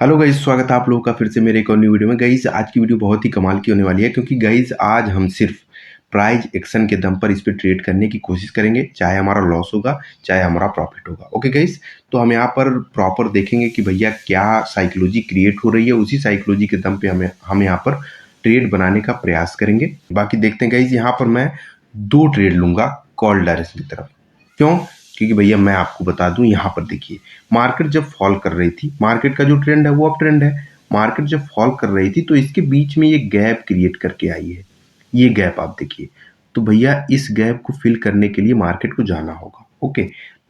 Hello guys, स्वागत है आप लोगों का फिर से मेरे एक और न्यू वीडियो में। गाइस आज की वीडियो बहुत ही कमाल की होने वाली है, क्योंकि गाइस आज हम सिर्फ प्राइस एक्शन के दम पर इस पे ट्रेड करने की कोशिश करेंगे, चाहे हमारा लॉस होगा चाहे हमारा प्रॉफिट होगा। ओके गाइस, तो हम यहाँ पर प्रॉपर देखेंगे कि भैया क्या साइकोलॉजी क्रिएट हो रही है, उसी साइकोलॉजी के दम पे हम यहाँ पर ट्रेड बनाने का प्रयास करेंगे। बाकी देखते हैं गाइस, यहाँ पर मैं 2 ट्रेड लूंगा कॉल डायरेक्शन की तरफ। क्यों? क्योंकि भैया मैं आपको बता दूं, यहाँ पर देखिए मार्केट जब फॉल कर रही थी, मार्केट का जो ट्रेंड है वो अप ट्रेंड है। मार्केट जब फॉल कर रही थी तो इसके बीच में ये गैप क्रिएट करके आई है। ये गैप आप देखिए, तो भैया इस गैप को फिल करने के लिए मार्केट को जाना होगा। ओके,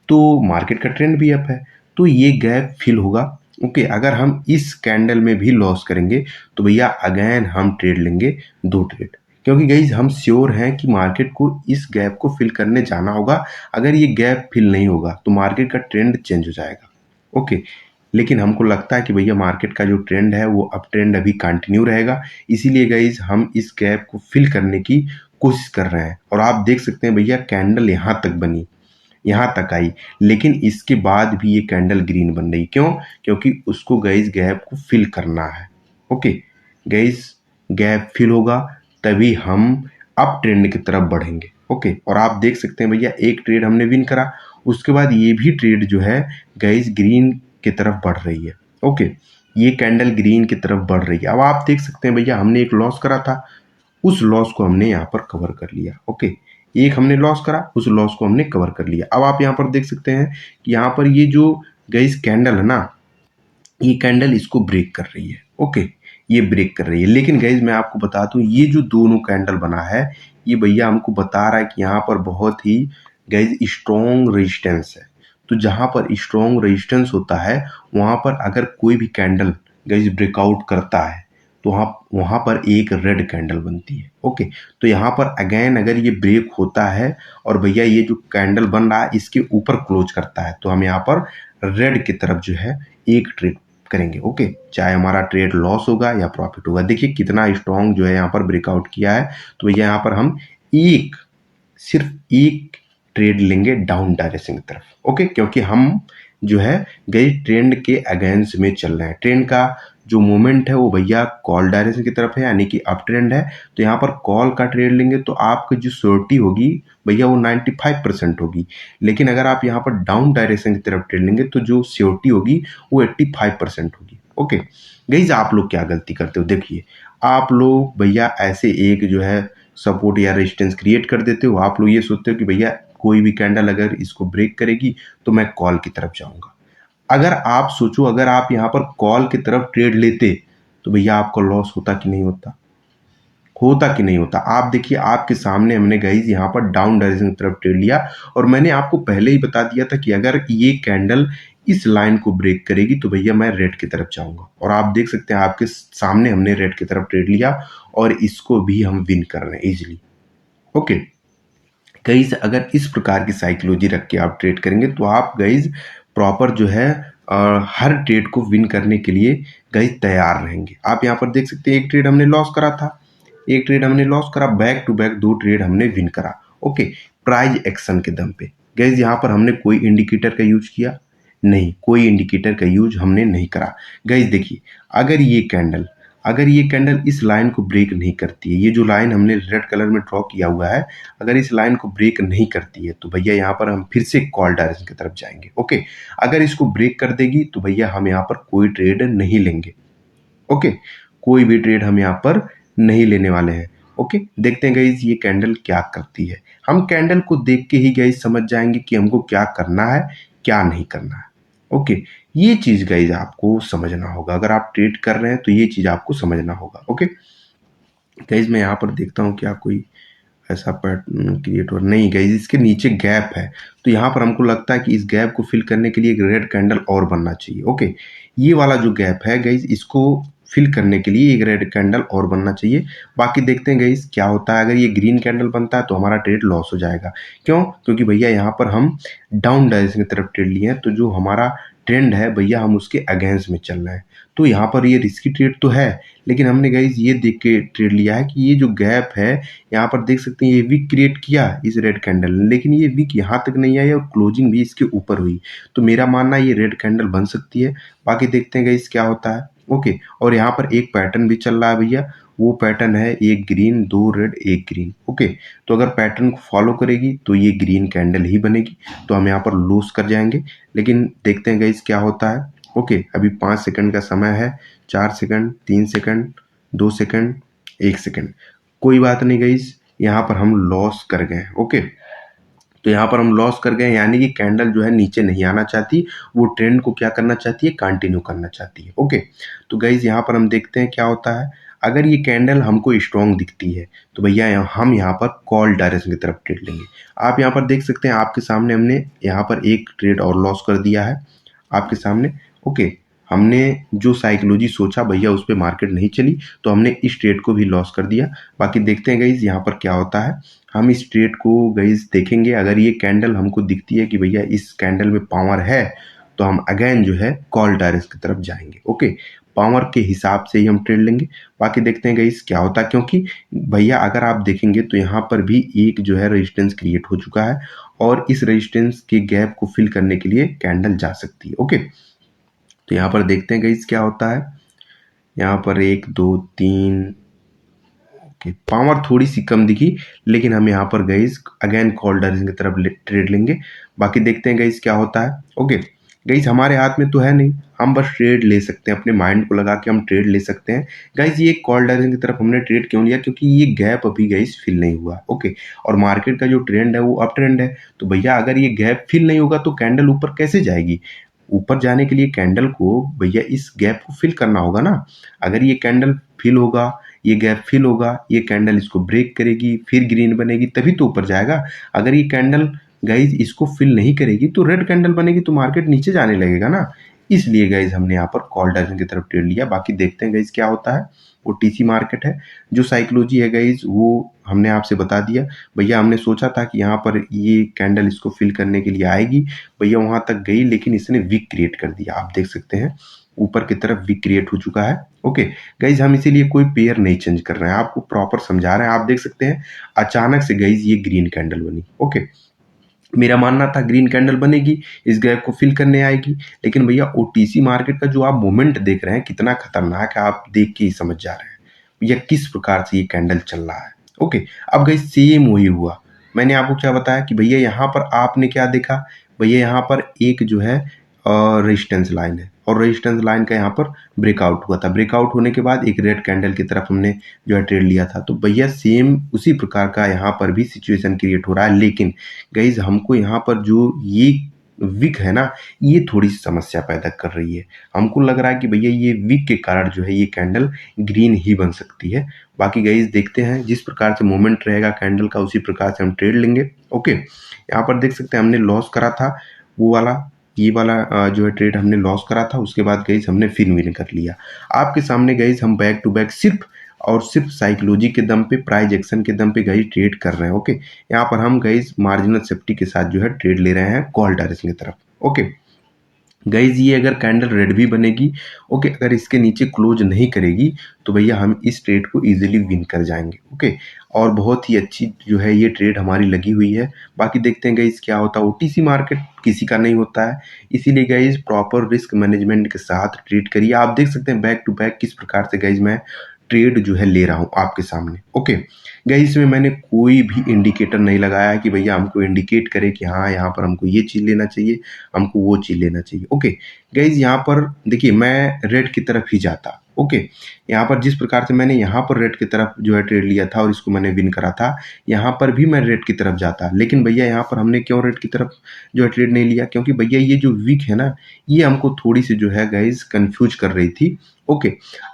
तो मार्केट का ट्रेंड भी अप है, तो ये गैप फिल होगा। ओके, अगर हम इस कैंडल में भी लॉस करेंगे तो भैया अगेन हम ट्रेड लेंगे 2 ट्रेड, क्योंकि गाइज हम श्योर हैं कि मार्केट को इस गैप को फिल करने जाना होगा। अगर ये गैप फिल नहीं होगा तो मार्केट का ट्रेंड चेंज हो जाएगा। ओके, लेकिन हमको लगता है कि भैया मार्केट का जो ट्रेंड है वो अप ट्रेंड अभी कंटिन्यू रहेगा, इसीलिए गाइज हम इस गैप को फिल करने की कोशिश कर रहे हैं। और आप देख सकते हैं भैया कैंडल यहाँ तक बनी, यहाँ तक आई, लेकिन इसके बाद भी ये कैंडल ग्रीन बन रही। क्यों? क्योंकि उसको गाइज गैप को फिल करना है। ओके गाइज, गैप फिल होगा तभी हम अप ट्रेंड की तरफ बढ़ेंगे। ओके, और आप देख सकते हैं भैया एक ट्रेड हमने विन करा, उसके बाद ये भी ट्रेड जो है गाइज ग्रीन की तरफ बढ़ रही है। ओके, ये कैंडल ग्रीन की तरफ बढ़ रही है। अब आप देख सकते हैं भैया हमने एक लॉस करा था, उस लॉस को हमने यहाँ पर कवर कर लिया। ओके, एक हमने लॉस करा, उस लॉस को हमने कवर कर लिया। अब आप यहाँ पर देख सकते हैं कि यहाँ पर ये जो गाइस कैंडल है ना, ये कैंडल इसको ब्रेक कर रही है। ओके, ये ब्रेक कर रही है, लेकिन गाइज मैं आपको बता दूं ये जो दोनों कैंडल बना है, ये भैया हमको बता रहा है कि यहाँ पर बहुत ही गाइज स्ट्रॉन्ग रेजिस्टेंस है। तो जहां पर स्ट्रॉन्ग रेजिस्टेंस होता है वहां पर अगर कोई भी कैंडल गाइज ब्रेकआउट करता है तो वहां पर एक रेड कैंडल बनती है। ओके, तो यहाँ पर अगेन अगर ये ब्रेक होता है और भैया ये जो कैंडल बन रहा है इसके ऊपर क्लोज करता है, तो हम यहाँ पर रेड की तरफ जो है एक ट्रेड करेंगे। ओके, चाहे हमारा ट्रेड लॉस होगा या प्रॉफिट होगा। देखिए कितना स्ट्रॉन्ग जो है यहाँ पर ब्रेकआउट किया है, तो भैया यहाँ पर हम सिर्फ एक ट्रेड लेंगे डाउन डायरेक्शन की तरफ। ओके, क्योंकि हम जो है गई ट्रेंड के अगेंस्ट में चल रहे हैं। ट्रेंड का जो मूवमेंट है वो भैया कॉल डायरेक्शन की तरफ है, यानी कि अप ट्रेंड है। तो यहाँ पर कॉल का ट्रेड लेंगे तो आपकी जो श्योरिटी होगी भैया वो 95% होगी, लेकिन अगर आप यहाँ पर डाउन डायरेक्शन की तरफ ट्रेड लेंगे तो जो श्योरिटी होगी वो 85% होगी। ओके गाइस, आप लोग क्या गलती करते हो? देखिए आप लोग भैया ऐसे एक जो है सपोर्ट या रेजिस्टेंस क्रिएट कर देते हो। आप लोग ये सोचते हो कि भैया कोई भी कैंडल अगर इसको ब्रेक करेगी तो मैं कॉल की तरफ जाऊंगा। अगर आप सोचो, अगर आप यहाँ पर कॉल की तरफ ट्रेड लेते तो भैया आपका लॉस होता कि नहीं होता? होता कि नहीं होता? आप देखिए आपके सामने हमने गाइस यहाँ पर डाउन डायरेक्शन की तरफ ट्रेड लिया, और मैंने आपको पहले ही बता दिया था कि अगर ये कैंडल इस लाइन को ब्रेक करेगी तो भैया मैं रेड की तरफ जाऊंगा। और आप देख सकते हैं आपके सामने हमने रेड की तरफ ट्रेड लिया और इसको भी हम विन कर रहे हैं इजिली। ओके गाइज, अगर इस प्रकार की साइकोलॉजी रख के आप ट्रेड करेंगे तो आप गाइज प्रॉपर जो है हर ट्रेड को विन करने के लिए गाइज तैयार रहेंगे। आप यहाँ पर देख सकते हैं एक ट्रेड हमने लॉस करा था, एक ट्रेड हमने लॉस करा, बैक टू बैक 2 ट्रेड हमने विन करा। ओके, प्राइज एक्शन के दम पे गाइज यहाँ पर हमने कोई इंडिकेटर का यूज किया नहीं, कोई इंडिकेटर का यूज हमने नहीं करा। गाइज देखिए अगर ये कैंडल इस लाइन को ब्रेक नहीं करती है, ये जो लाइन हमने रेड कलर में ड्रॉ किया हुआ है, अगर इस लाइन को ब्रेक नहीं करती है तो भैया यहाँ पर हम फिर से कॉल डायरेक्शन की तरफ जाएंगे। ओके, अगर इसको ब्रेक कर देगी तो भैया हम यहाँ पर कोई ट्रेड नहीं लेंगे। ओके, कोई भी ट्रेड हम यहाँ पर नहीं लेने वाले हैं। ओके, देखते हैं गाइज ये कैंडल क्या करती है। हम कैंडल को देख के ही गाइज समझ जाएंगे कि हमको क्या करना है क्या नहीं करना है। ओके, ये चीज गाइज आपको समझना होगा। अगर आप ट्रेड कर रहे हैं तो ये चीज आपको समझना होगा। ओके गाइज, मैं यहाँ पर देखता हूँ क्या कोई ऐसा पैटर्न क्रिएट हो नहीं। गाइज इसके नीचे गैप है, तो यहाँ पर हमको लगता है कि इस गैप को फिल करने के लिए एक रेड कैंडल और बनना चाहिए। ओके, ये वाला जो गैप है गाइज इसको फिल करने के लिए एक रेड कैंडल और बनना चाहिए। बाकी देखते हैं गाइज क्या होता है। अगर ये ग्रीन कैंडल बनता है तो हमारा ट्रेड लॉस हो जाएगा। क्यों? क्योंकि भैया यहाँ पर हम डाउन डायरेक्शन की तरफ ट्रेड लिए हैं, तो जो हमारा ट्रेंड है भैया हम उसके अगेंस्ट में चल रहे हैं। तो यहाँ पर ये रिस्की ट्रेड तो है, लेकिन हमने गाइस ये देख के ट्रेड लिया है कि ये जो गैप है यहाँ पर देख सकते हैं ये वीक क्रिएट किया इस रेड कैंडल ने, लेकिन ये वीक यहाँ तक नहीं आई और क्लोजिंग भी इसके ऊपर हुई। तो मेरा मानना है ये रेड कैंडल बन सकती है। बाकी देखते हैं गाइस क्या होता है। ओके, और यहाँ पर एक पैटर्न भी चल रहा है भैया, वो पैटर्न है एक ग्रीन दो रेड एक ग्रीन। ओके, तो अगर पैटर्न को फॉलो करेगी तो ये ग्रीन कैंडल ही बनेगी, तो हम यहाँ पर लूज कर जाएंगे। लेकिन देखते हैं गाइस क्या होता है। ओके, अभी 5 सेकंड का समय है, 4 सेकंड, 3 सेकंड, 2 सेकंड, 1 सेकंड। कोई बात नहीं गाइस, यहाँ पर हम लॉस कर गए। ओके, तो यहाँ पर हम लॉस कर गए, यानी कि कैंडल जो है नीचे नहीं आना चाहती, वो ट्रेंड को क्या करना चाहती है, कंटिन्यू करना चाहती है। ओके, तो गाइस यहाँ पर हम देखते हैं क्या होता है। अगर ये कैंडल हमको स्ट्रॉन्ग दिखती है तो भैया हम यहाँ पर कॉल डायरेक्शन की तरफ ट्रेड लेंगे। आप यहाँ पर देख सकते हैं, आपके सामने हमने यहाँ पर एक ट्रेड और लॉस कर दिया है आपके सामने। ओके, हमने जो साइकोलॉजी सोचा भैया उस पर मार्केट नहीं चली, तो हमने इस ट्रेड को भी लॉस कर दिया। बाकी देखते हैं गाइस यहाँ पर क्या होता है। हम इस ट्रेड को गाइस देखेंगे, अगर ये कैंडल हमको दिखती है कि भैया इस कैंडल में पावर है, तो हम अगेन जो है कॉल डायरेक्शन की तरफ जाएंगे। ओके, पावर के हिसाब से ही हम ट्रेड लेंगे। बाकी देखते हैं गाइस क्या होता है, क्योंकि भैया अगर आप देखेंगे तो यहाँ पर भी एक जो है रेजिस्टेंस क्रिएट हो चुका है और इस रेजिस्टेंस के गैप को फिल करने के लिए कैंडल जा सकती है। ओके, तो यहाँ पर देखते हैं गाइस क्या होता है। यहाँ पर 1 2 3, ओके, पावर थोड़ी सी कम दिखी, लेकिन हम यहाँ पर गाइस अगेन कॉल डायरेक्शन की तरफ ट्रेड लेंगे। बाकी देखते हैं गाइस क्या होता है। ओके गाइस, हमारे हाथ में तो है नहीं, हम बस ट्रेड ले सकते हैं, अपने माइंड को लगा के हम ट्रेड ले सकते हैं। गाइस ये कॉल डायरेक्शन की तरफ हमने ट्रेड क्यों लिया, क्योंकि ये गैप अभी गाइस फिल नहीं हुआ। ओके, और मार्केट का जो ट्रेंड है वो अप ट्रेंड है, तो भैया अगर ये गैप फिल नहीं होगा तो कैंडल ऊपर कैसे जाएगी। ऊपर जाने के लिए कैंडल को भैया इस गैप को फिल करना होगा ना। अगर ये कैंडल फिल होगा, ये गैप फिल होगा, ये कैंडल इसको ब्रेक करेगी, फिर ग्रीन बनेगी, तभी तो ऊपर जाएगा। अगर ये कैंडल गाइज इसको फिल नहीं करेगी तो रेड कैंडल बनेगी, तो मार्केट नीचे जाने लगेगा ना। इसलिए गाइज हमने यहाँ पर कॉल डायरेक्शन की तरफ ट्रेड लिया। बाकी देखते हैं गाइज क्या होता है। वो टीसी मार्केट है, जो साइकोलॉजी है गाइज वो हमने आपसे बता दिया। भैया हमने सोचा था कि यहाँ पर ये कैंडल इसको फिल करने के लिए आएगी, भैया वहां तक गई, लेकिन इसने वीक क्रिएट कर दिया। आप देख सकते हैं ऊपर की तरफ वीक क्रिएट हो चुका है। ओके गाइज, हम इसीलिए कोई पेयर नहीं चेंज कर रहे हैं, आपको प्रॉपर समझा रहे हैं। आप देख सकते हैं अचानक से गाइज ये ग्रीन कैंडल बनी। ओके, मेरा मानना था ग्रीन कैंडल बनेगी, इस गैप को फिल करने आएगी, लेकिन भैया ओटीसी मार्केट का जो आप मोमेंट देख रहे हैं कितना खतरनाक है, आप देख के ही समझ जा रहे हैं भैया किस प्रकार से ये कैंडल चल रहा है। ओके, अब गाइस सेम वही हुआ। मैंने आपको क्या बताया कि भैया यहाँ पर आपने क्या देखा, भैया यहाँ पर एक जो है रेजिस्टेंस लाइन है और रेजिस्टेंस लाइन का यहाँ पर ब्रेकआउट हुआ था। ब्रेकआउट होने के बाद एक रेड कैंडल की तरफ हमने जो है ट्रेड लिया था। तो भैया सेम उसी प्रकार का यहाँ पर भी सिचुएशन क्रिएट हो रहा है, लेकिन गाइज हमको यहाँ पर जो ये विक है ना, ये थोड़ी सी समस्या पैदा कर रही है। हमको लग रहा है कि भैया ये विक के कारण जो है ये कैंडल ग्रीन ही बन सकती है। बाकी गाइज देखते हैं, जिस प्रकार से मूवमेंट रहेगा कैंडल का उसी प्रकार से हम ट्रेड लेंगे। ओके, यहाँ पर देख सकते हैं हमने लॉस करा था, वो वाला ये वाला जो है ट्रेड हमने लॉस करा था, उसके बाद गाइज हमने फिर विन कर लिया। आपके सामने गाइज हम बैक टू बैक सिर्फ और सिर्फ साइकोलॉजी के दम पे, प्राइस एक्शन के दम पे गाइज ट्रेड कर रहे हैं। ओके, यहाँ पर हम गाइज मार्जिनल सेफ्टी के साथ जो है ट्रेड ले रहे हैं कॉल डायरेक्शन की तरफ। ओके गाइज, ये अगर कैंडल रेड भी बनेगी, ओके, अगर इसके नीचे क्लोज नहीं करेगी तो भैया हम इस ट्रेड को इजीली विन कर जाएंगे। ओके, और बहुत ही अच्छी जो है ये ट्रेड हमारी लगी हुई है। बाकी देखते हैं गाइज क्या होता है। ओटीसी मार्केट किसी का नहीं होता है, इसीलिए गाइज प्रॉपर रिस्क मैनेजमेंट के साथ ट्रेड करिए। आप देख सकते हैं बैक टू बैक किस प्रकार से गाइज मैं ट्रेड जो है ले रहा हूँ आपके सामने। ओके गाइज, इसमें मैंने कोई भी इंडिकेटर नहीं लगाया कि भैया हमको इंडिकेट करे कि हाँ यहाँ पर हमको ये चीज़ लेना चाहिए, हमको वो चीज़ लेना चाहिए। ओके गाइज, यहाँ पर देखिए मैं रेड की तरफ ही जाता। ओके, यहाँ पर जिस प्रकार से मैंने यहाँ पर रेड की तरफ जो है ट्रेड लिया था और इसको मैंने विन करा था, यहाँ पर भी मैं रेड की तरफ जाता, लेकिन भैया यहाँ पर हमने क्यों रेड की तरफ जो है ट्रेड नहीं लिया, क्योंकि भैया ये जो वीक है ना, ये हमको थोड़ी सी जो है गाइज कंफ्यूज कर रही थी। ओके,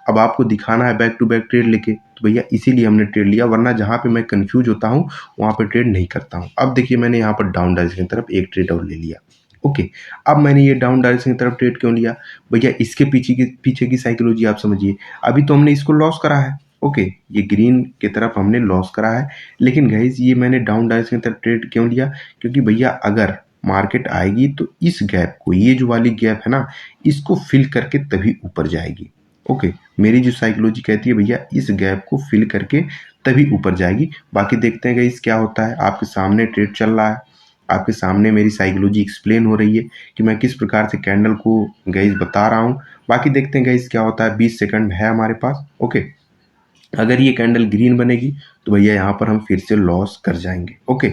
अब आपको दिखाना है बैक टू बैक ट्रेड लेके, तो भैया इसीलिए हमने ट्रेड लिया, वरना जहाँ पे मैं कंफ्यूज होता हूँ वहाँ पे ट्रेड नहीं करता हूँ। अब देखिए मैंने यहाँ पर डाउन डायरेक्शन की तरफ एक ट्रेड और ले लिया। ओके, अब मैंने ये डाउन डायरेक्शन की तरफ ट्रेड क्यों लिया, भैया इसके पीछे की साइकोलॉजी आप समझिए। अभी तो हमने इसको लॉस करा है। ओके, ये ग्रीन की तरफ हमने लॉस करा है, लेकिन गाइज ये मैंने डाउन डायरेक्शन की तरफ ट्रेड क्यों लिया, क्योंकि भैया अगर मार्केट आएगी तो इस गैप को, ये जो वाली गैप है ना, इसको फिल करके तभी ऊपर जाएगी। ओके, मेरी जो साइकोलॉजी कहती है भैया इस गैप को फिल करके तभी ऊपर जाएगी। बाकी देखते हैं गाइस क्या होता है। आपके सामने ट्रेड चल रहा है, आपके सामने मेरी साइकोलॉजी एक्सप्लेन हो रही है कि मैं किस प्रकार से कैंडल को गाइस बता रहा हूँ। बाकी देखते हैं गाइस क्या होता है। 20 सेकंड है हमारे पास। ओके, अगर ये कैंडल ग्रीन बनेगी तो भैया यहाँ पर हम फिर से लॉस कर जाएंगे। ओके,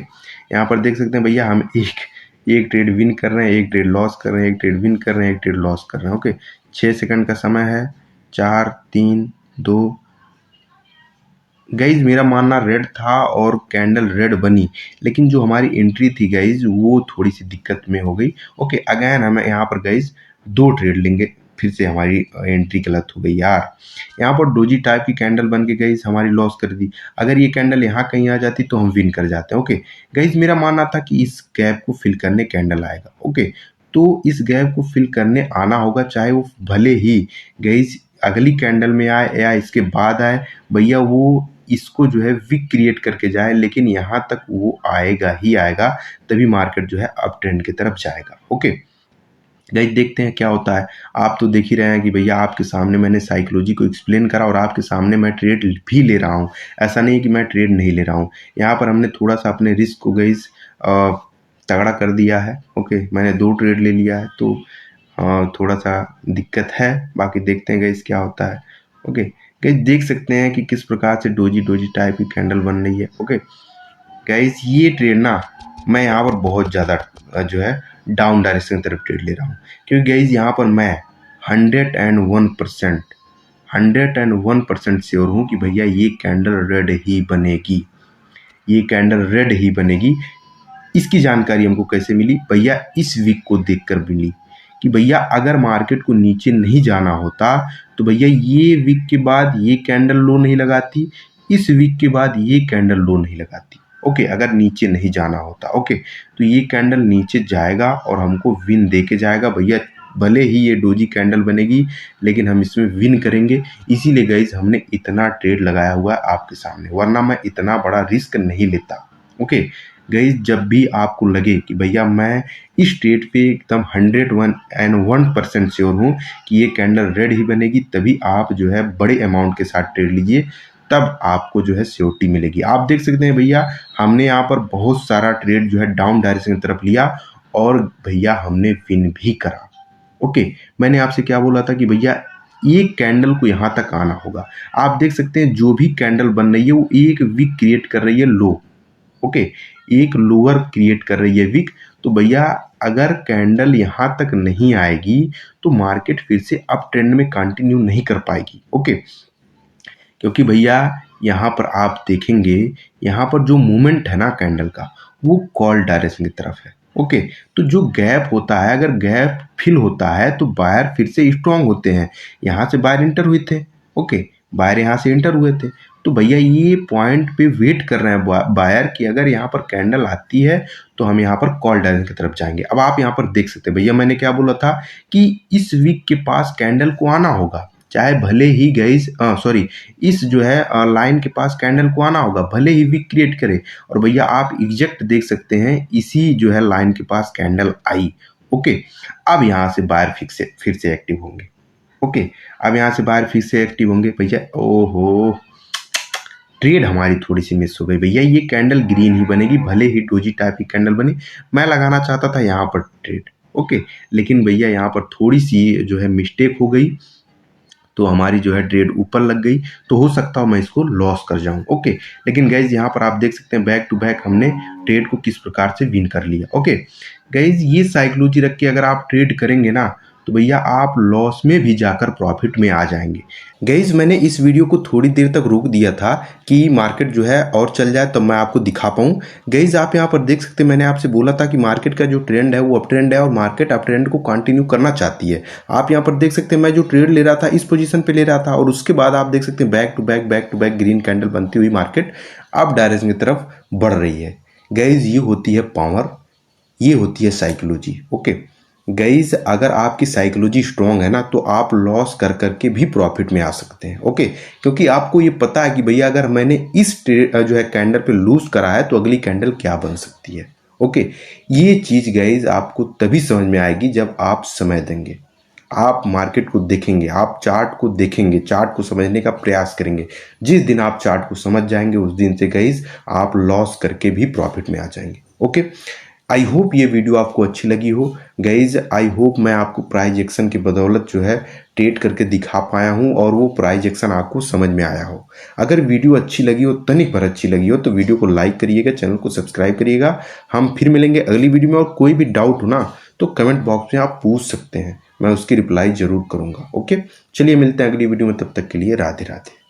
यहाँ पर देख सकते हैं भैया हम एक ट्रेड विन कर रहे हैं, एक ट्रेड लॉस कर रहे हैं, एक ट्रेड विन कर रहे हैं, एक ट्रेड लॉस कर रहे हैं। ओके, 6 सेकंड का समय है। 4 3 2। गाइज मेरा मानना रेड था और कैंडल रेड बनी, लेकिन जो हमारी एंट्री थी गाइज वो थोड़ी सी दिक्कत में हो गई। ओके, अगेन हम यहाँ पर गाइज 2 ट्रेड लेंगे। फिर से हमारी एंट्री गलत हो गई यार। यहाँ पर डोजी टाइप की कैंडल बन के गाइज हमारी लॉस कर दी। अगर ये कैंडल यहाँ कहीं आ जाती तो हम विन कर जाते हैं। ओके गाइज, मेरा मानना था कि इस गैप को फिल करने कैंडल आएगा। ओके, तो इस गैप को फिल करने आना होगा, चाहे वो भले ही गाइज अगली कैंडल में आए या इसके बाद आए, भैया वो इसको जो है विक क्रिएट करके जाए, लेकिन यहाँ तक वो आएगा ही आएगा, तभी मार्केट जो है अप ट्रेंड की तरफ जाएगा। ओके गाइस, देखते हैं क्या होता है। आप तो देख ही रहे हैं कि भैया आपके सामने मैंने साइकोलॉजी को एक्सप्लेन करा और आपके सामने मैं ट्रेड भी ले रहा हूँ। ऐसा नहीं कि मैं ट्रेड नहीं ले रहा हूँ। यहाँ पर हमने थोड़ा सा अपने रिस्क को गाइस तगड़ा कर दिया है। ओके, मैंने 2 ट्रेड ले लिया है तो थोड़ा सा दिक्कत है। बाकी देखते हैं गाइस क्या होता है। ओके गाइस, देख सकते हैं कि किस प्रकार से डोजी टाइप की कैंडल बन रही है। ओके गाइस, ये ट्रेड ना मैं यहाँ पर बहुत ज़्यादा जो है डाउन डायरेक्शन की तरफ ट्रेड ले रहा हूँ, क्योंकि गाइस यहाँ पर मैं 101% श्योर हूँ कि भैया ये कैंडल रेड ही बनेगी, ये कैंडल रेड ही बनेगी। इसकी जानकारी हमको कैसे मिली भैया? इस वीक को देखकर मिली कि भैया अगर मार्केट को नीचे नहीं जाना होता तो भैया ये वीक के बाद ये कैंडल लो नहीं लगाती, इस वीक के बाद ये कैंडल लो नहीं लगाती। ओके, अगर नीचे नहीं जाना होता। ओके, तो ये कैंडल नीचे जाएगा और हमको विन दे के जाएगा भैया। भले ही ये डोजी कैंडल बनेगी लेकिन हम इसमें विन करेंगे। इसीलिए गाइस हमने इतना ट्रेड लगाया हुआ है आपके सामने, वरना मैं इतना बड़ा रिस्क नहीं लेता। ओके गाइस, जब भी आपको लगे कि भैया मैं इस ट्रेड पे एकदम 101% श्योर हूँ कि ये कैंडल रेड ही बनेगी, तभी आप जो है बड़े अमाउंट के साथ ट्रेड लीजिए, तब आपको जो है श्योरिटी मिलेगी। आप देख सकते हैं भैया हमने यहाँ पर बहुत सारा ट्रेड जो है डाउन डायरेक्शन की तरफ लिया और भैया हमने विन भी करा। ओके, मैंने आपसे क्या बोला था कि भैया एक कैंडल को यहाँ तक आना होगा। आप देख सकते हैं जो भी कैंडल बन रही है वो एक वीक क्रिएट कर रही है लो। ओके, एक लोअर क्रिएट कर रही है वीक। तो भैया अगर कैंडल यहाँ तक नहीं आएगी तो मार्केट फिर से अप ट्रेंड में कंटिन्यू नहीं कर पाएगी। ओके, क्योंकि भैया यहाँ पर आप देखेंगे यहाँ पर जो मूवमेंट है ना कैंडल का, वो कॉल डायरेक्शन की तरफ है। ओके, तो जो गैप होता है, अगर गैप फिल होता है तो बायर फिर से स्ट्रांग होते हैं। यहाँ से बायर इंटर हुए थे। ओके, बायर यहाँ से इंटर हुए थे, तो भैया ये पॉइंट पे वेट कर रहे हैं बायर कि अगर यहाँ पर कैंडल आती है तो हम यहाँ पर कॉल डायरेक्शन की तरफ जाएंगे। अब आप यहाँ पर देख सकते हैं भैया मैंने क्या बोला था कि इस वीक के पास कैंडल को आना होगा, चाहे भले ही गाइस इस जो है लाइन के पास कैंडल को आना होगा, भले ही वीक क्रिएट करे। और भैया आप एग्जैक्ट देख सकते हैं इसी जो है लाइन के पास कैंडल आई। ओके, अब यहाँ से बायर फिर से एक्टिव होंगे। ओके, अब यहाँ से बायर फिर से एक्टिव होंगे भैया। ओहो, ट्रेड हमारी थोड़ी सी मिस हो गई भैया। ये कैंडल ग्रीन ही बनेगी, भले ही डोजी टाइप की कैंडल बनी। मैं लगाना चाहता था यहाँ पर ट्रेड। ओके, लेकिन भैया यहाँ पर थोड़ी सी जो है मिस्टेक हो गई, तो हमारी जो है ट्रेड ऊपर लग गई, तो हो सकता है मैं इसको लॉस कर जाऊं। ओके, लेकिन गाइज यहाँ पर आप देख सकते हैं बैक टू बैक हमने ट्रेड को किस प्रकार से विन कर लिया। ओके गाइज, ये साइकोलॉजी रख के अगर आप ट्रेड करेंगे ना तो भैया आप लॉस में भी जाकर प्रॉफिट में आ जाएंगे। गाइज मैंने इस वीडियो को थोड़ी देर तक रोक दिया था कि मार्केट जो है और चल जाए तब मैं आपको दिखा पाऊँ। गाइज आप यहाँ पर देख सकते हैं, मैंने आपसे बोला था कि मार्केट का जो ट्रेंड है वो अप ट्रेंड है और मार्केट अप ट्रेंड को कंटिन्यू करना चाहती है। आप यहाँ पर देख सकते हैं मैं जो ट्रेड ले रहा था इस पोजीशन पे ले रहा था और उसके बाद आप देख सकते हैं back to back green candle बनती हुई मार्केट अप डायरेक्शन की तरफ बढ़ रही है। गाइज ये होती है पावर, ये होती है साइकोलॉजी। ओके गाइज, अगर आपकी साइकोलॉजी स्ट्रांग है ना तो आप लॉस कर करके भी प्रॉफिट में आ सकते हैं। ओके, क्योंकि आपको ये पता है कि भैया अगर मैंने इस जो है कैंडल पे लूज करा है तो अगली कैंडल क्या बन सकती है। ओके, ये चीज़ गाइज आपको तभी समझ में आएगी जब आप समय देंगे, आप मार्केट को देखेंगे, आप चार्ट को देखेंगे, चार्ट को समझने का प्रयास करेंगे। जिस दिन आप चार्ट को समझ जाएंगे उस दिन से गाइज आप लॉस करके भी प्रॉफिट में आ जाएंगे। ओके, आई होप ये वीडियो आपको अच्छी लगी हो गाइज। आई होप मैं आपको प्राइज एक्शन की बदौलत जो है ट्रेड करके दिखा पाया हूँ और वो प्राइज एक्शन आपको समझ में आया हो। अगर वीडियो अच्छी लगी हो, तनिक भर अच्छी लगी हो, तो वीडियो को लाइक करिएगा, चैनल को सब्सक्राइब करिएगा। हम फिर मिलेंगे अगली वीडियो में, और कोई भी डाउट हो ना तो कमेंट बॉक्स में आप पूछ सकते हैं, मैं उसकी रिप्लाई जरूर करूंगा। ओके, चलिए मिलते हैं अगली वीडियो में, तब तक के लिए राधे राधे।